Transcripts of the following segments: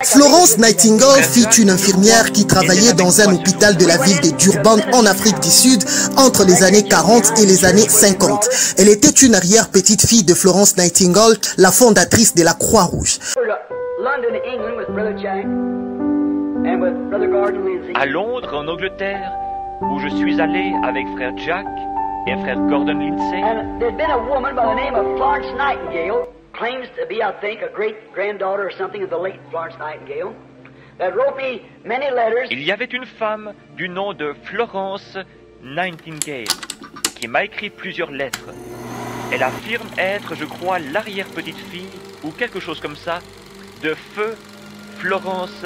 Florence Nightingale fut une infirmière qui travaillait dans un hôpital de la ville de Durban en Afrique du Sud entre les années 40 et les années 50. Elle était une arrière-petite-fille de Florence Nightingale, la fondatrice de la Croix-Rouge. À Londres, en Angleterre, où je suis allé avec frère Jack et frère Gordon Lindsay. Claims to be, I think, a great-granddaughter or something of the late Florence Nightingale, that wrote me many letters. Il y avait une femme du nom de Florence Nightingale qui m'a écrit plusieurs lettres. Elle affirme être, je crois, l'arrière-petite-fille, ou quelque chose comme ça, de feu Florence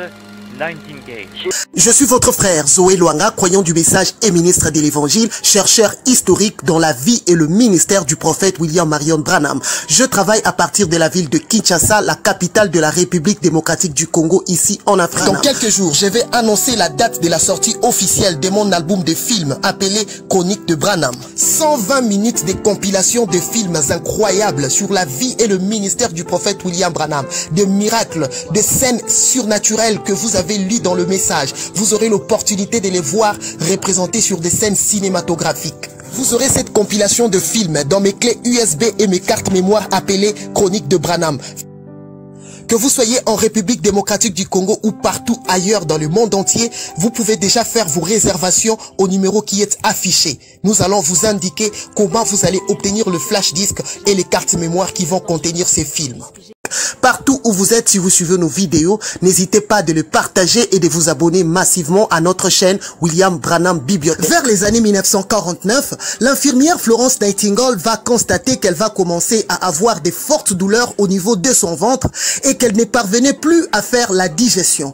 Nightingale. Je suis votre frère Zoé Luanga, croyant du message et ministre de l'évangile, chercheur historique dans la vie et le ministère du prophète William Marion Branham. Je travaille à partir de la ville de Kinshasa, la capitale de la République démocratique du Congo, ici en Afrique. Dans quelques jours, je vais annoncer la date de la sortie officielle de mon album de films appelé Chronique de Branham. 120 minutes de compilation de films incroyables sur la vie et le ministère du prophète William Branham. Des miracles, des scènes surnaturelles que vous avez lues dans le message. Vous aurez l'opportunité de les voir représentés sur des scènes cinématographiques. Vous aurez cette compilation de films dans mes clés USB et mes cartes mémoire appelées Chronique de Branham. Que vous soyez en République démocratique du Congo ou partout ailleurs dans le monde entier, vous pouvez déjà faire vos réservations au numéro qui est affiché. Nous allons vous indiquer comment vous allez obtenir le flash disque et les cartes mémoire qui vont contenir ces films. Partout où vous êtes, si vous suivez nos vidéos, n'hésitez pas de le partager et de vous abonner massivement à notre chaîne William Branham Bibliothèque. Vers les années 1949, l'infirmière Florence Nightingale va constater qu'elle va commencer à avoir des fortes douleurs au niveau de son ventre et qu'elle ne parvenait plus à faire la digestion.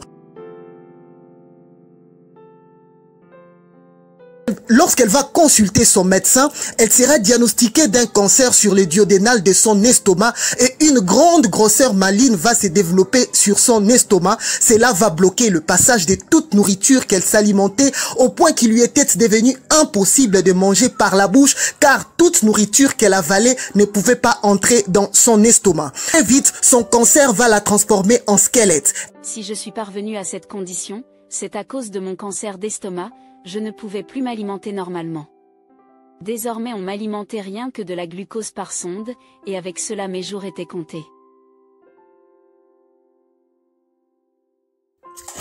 Lorsqu'elle va consulter son médecin, elle sera diagnostiquée d'un cancer sur le duodénal de son estomac et une grande grosseur maligne va se développer sur son estomac. Cela va bloquer le passage de toute nourriture qu'elle s'alimentait au point qu'il lui était devenu impossible de manger par la bouche car toute nourriture qu'elle avalait ne pouvait pas entrer dans son estomac. Très vite, son cancer va la transformer en squelette. Si je suis parvenue à cette condition, c'est à cause de mon cancer d'estomac. Je ne pouvais plus m'alimenter normalement. Désormais on m'alimentait rien que de la glucose par sonde, et avec cela mes jours étaient comptés.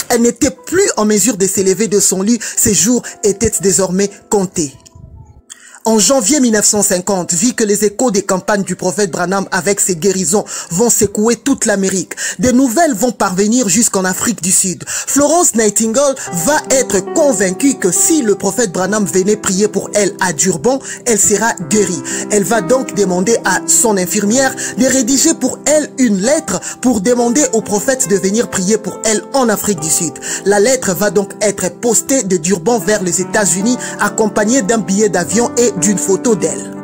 Elle n'était plus en mesure de s'élever de son lit, ses jours étaient désormais comptés. En janvier 1950, vu que les échos des campagnes du prophète Branham avec ses guérisons vont secouer toute l'Amérique, des nouvelles vont parvenir jusqu'en Afrique du Sud. Florence Nightingale va être convaincue que si le prophète Branham venait prier pour elle à Durban, elle sera guérie. Elle va donc demander à son infirmière de rédiger pour elle une lettre pour demander au prophète de venir prier pour elle en Afrique du Sud. La lettre va donc être postée de Durban vers les États-Unis accompagnée d'un billet d'avion et d'une photo d'elle.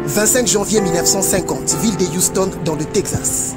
« 25 janvier 1950, ville de Houston dans le Texas.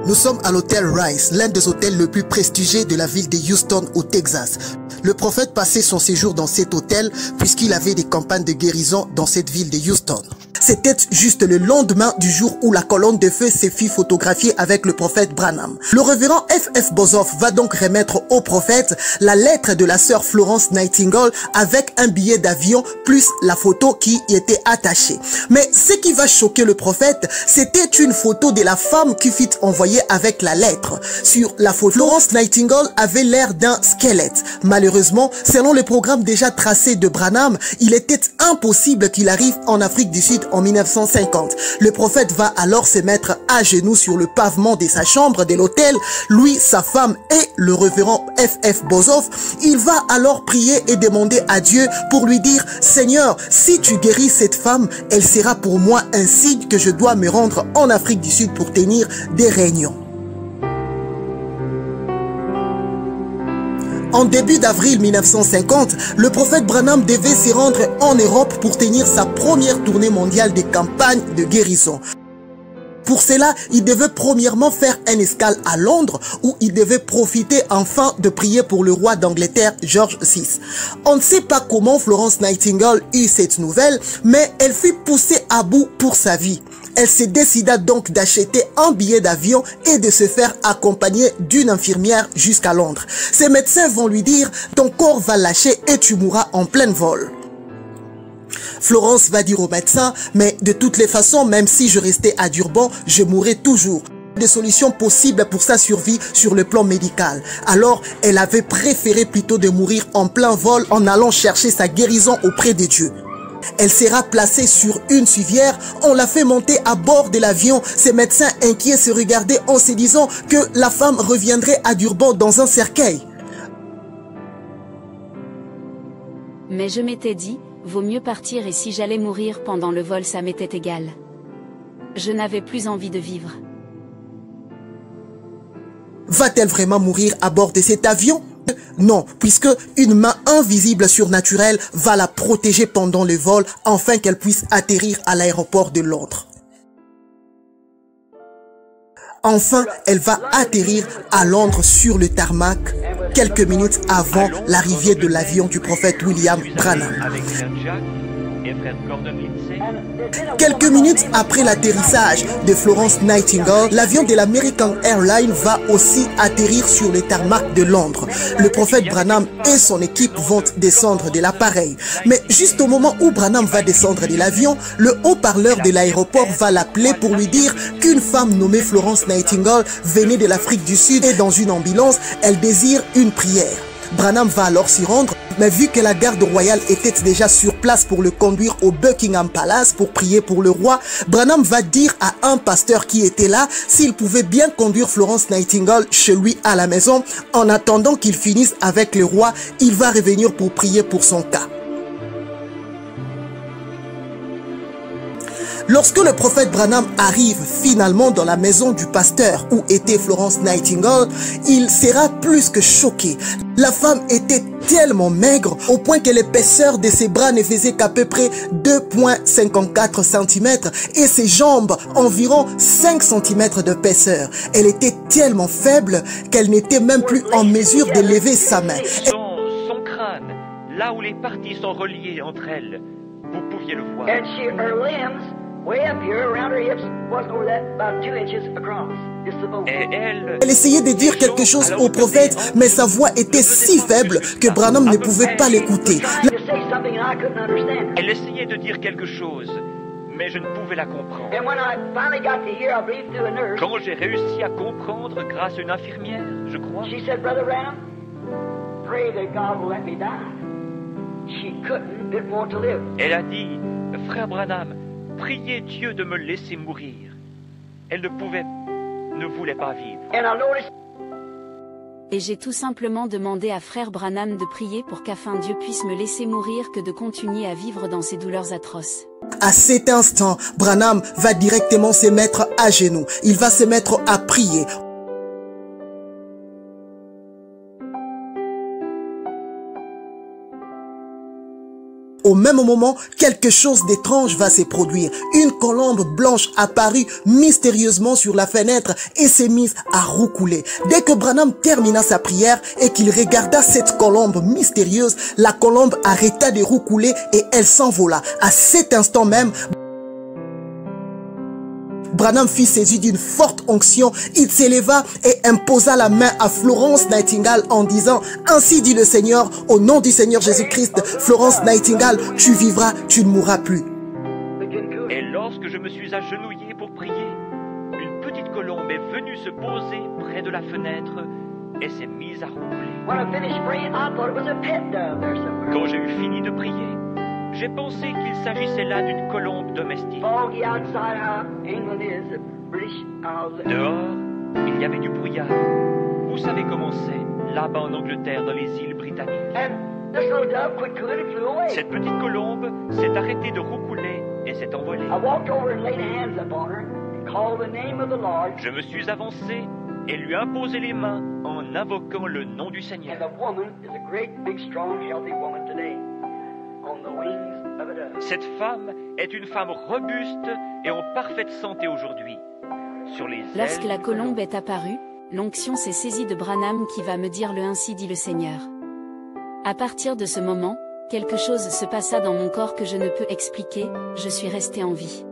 Nous sommes à l'hôtel Rice, l'un des hôtels les plus prestigieux de la ville de Houston au Texas. Le prophète passait son séjour dans cet hôtel puisqu'il avait des campagnes de guérison dans cette ville de Houston. C'était juste le lendemain du jour où la colonne de feu s'est fait photographier avec le prophète Branham. Le révérend F.F. Bozoff va donc remettre au prophète la lettre de la sœur Florence Nightingale avec un billet d'avion plus la photo qui y était attachée. Mais ce qui va choquer le prophète, c'était une photo de la femme qui fut envoyée avec la lettre. Sur la photo, Florence Nightingale avait l'air d'un squelette. Malheureusement, selon le programme déjà tracé de Branham, il était impossible qu'il arrive en Afrique du Sud en 1950. Le prophète va alors se mettre à genoux sur le pavement de sa chambre de l'hôtel, lui, sa femme et le révérend F.F. Bozoff. Il va alors prier et demander à Dieu pour lui dire « Seigneur, si tu guéris cette femme, elle sera pour moi un signe que je dois me rendre en Afrique du Sud pour tenir des réunions. » En début d'avril 1950, le prophète Branham devait se rendre en Europe pour tenir sa première tournée mondiale de campagne de guérison. Pour cela, il devait premièrement faire une escale à Londres où il devait profiter enfin de prier pour le roi d'Angleterre, George VI. On ne sait pas comment Florence Nightingale eut cette nouvelle, mais elle fut poussée à bout pour sa vie. Elle se décida donc d'acheter un billet d'avion et de se faire accompagner d'une infirmière jusqu'à Londres. Ses médecins vont lui dire « Ton corps va lâcher et tu mourras en plein vol ». Florence va dire au médecin « Mais de toutes les façons, même si je restais à Durban, je mourrais toujours ». Des solutions possibles pour sa survie sur le plan médical. Alors, elle avait préféré plutôt de mourir en plein vol en allant chercher sa guérison auprès de Dieu. Elle sera placée sur une civière, on l'a fait monter à bord de l'avion. Ses médecins inquiets se regardaient en se disant que la femme reviendrait à Durban dans un cercueil. Mais je m'étais dit, vaut mieux partir et si j'allais mourir pendant le vol ça m'était égal. Je n'avais plus envie de vivre. Va-t-elle vraiment mourir à bord de cet avion? Non, puisque une main invisible surnaturelle va la protéger pendant le vol afin qu'elle puisse atterrir à l'aéroport de Londres. Enfin, elle va atterrir à Londres sur le tarmac quelques minutes avant l'arrivée de l'avion du prophète William Branham. Quelques minutes après l'atterrissage de Florence Nightingale, l'avion de l'American Airlines va aussi atterrir sur le tarmac de Londres. Le prophète Branham et son équipe vont descendre de l'appareil. Mais juste au moment où Branham va descendre de l'avion, le haut-parleur de l'aéroport va l'appeler pour lui dire qu'une femme nommée Florence Nightingale venait de l'Afrique du Sud et dans une ambulance, elle désire une prière. Branham va alors s'y rendre, mais vu que la garde royale était déjà sur place pour le conduire au Buckingham Palace pour prier pour le roi, Branham va dire à un pasteur qui était là s'il pouvait bien conduire Florence Nightingale chez lui à la maison. En attendant qu'il finisse avec le roi, il va revenir pour prier pour son cas. Lorsque le prophète Branham arrive finalement dans la maison du pasteur où était Florence Nightingale, il sera plus que choqué. La femme était tellement maigre au point que l'épaisseur de ses bras ne faisait qu'à peu près 2,54 cm et ses jambes environ 5 cm d'épaisseur. Elle était tellement faible qu'elle n'était même plus en mesure de lever sa main. Son crâne, là où les parties sont reliées entre elles, vous pouviez le voir. Way up here, around her hips, wasn't over that, about 2 inches across. Just the bone. Elle essayait de dire quelque chose au prophète, mais sa voix était si faible que Branham ne pouvait pas l'écouter. Elle essayait de dire quelque chose, mais je ne pouvais la comprendre. Quand j'ai réussi à comprendre grâce à une infirmière, je crois, She said, Brother Branham, pray that God will let me die. She didn't want to live. elle a dit, frère Branham, priez Dieu de me laisser mourir. Elle ne voulait pas vivre. And I noticed Et j'ai tout simplement demandé à frère Branham de prier pour qu'afin Dieu puisse me laisser mourir que de continuer à vivre dans ces douleurs atroces. À cet instant, Branham va directement se mettre à genoux. Il va se mettre à prier. Au même moment, quelque chose d'étrange va se produire. Une colombe blanche apparut mystérieusement sur la fenêtre et s'est mise à roucouler. Dès que Branham termina sa prière et qu'il regarda cette colombe mystérieuse, la colombe arrêta de roucouler et elle s'envola. À cet instant même, Branham fut saisi d'une forte onction. Il s'éleva et imposa la main à Florence Nightingale en disant « Ainsi dit le Seigneur, au nom du Seigneur Jésus-Christ, Florence Nightingale, tu vivras, tu ne mourras plus. » Et lorsque je me suis agenouillé pour prier, une petite colombe est venue se poser près de la fenêtre et s'est mise à roucouler. when I finished praying, I thought it was a pet dove there somewhere. Quand j'ai eu fini de prier, j'ai pensé qu'il s'agissait là d'une colombe domestique. Foggy outside how England is, the British Isles. Dehors, il y avait du brouillard. Vous savez comment c'est, là-bas en Angleterre, dans les îles britanniques. And this little dove quit cooing and flew away. Cette petite colombe s'est arrêtée de roucouler et s'est envolée. I walked over and laid hands upon her and called the name of the Lord. Je me suis avancé et lui imposé les mains en invoquant le nom du And Seigneur. the woman is a great, big, strong, healthy woman today, on the wings of a dove. Cette femme est une femme robuste et en parfaite santé aujourd'hui, sur les Lorsque ailes la du colombe ballon. est apparue, l'onction s'est saisie de Branham qui va me dire le ainsi dit le Seigneur. À partir de ce moment, quelque chose se passa dans mon corps que je ne peux expliquer, je suis resté en vie.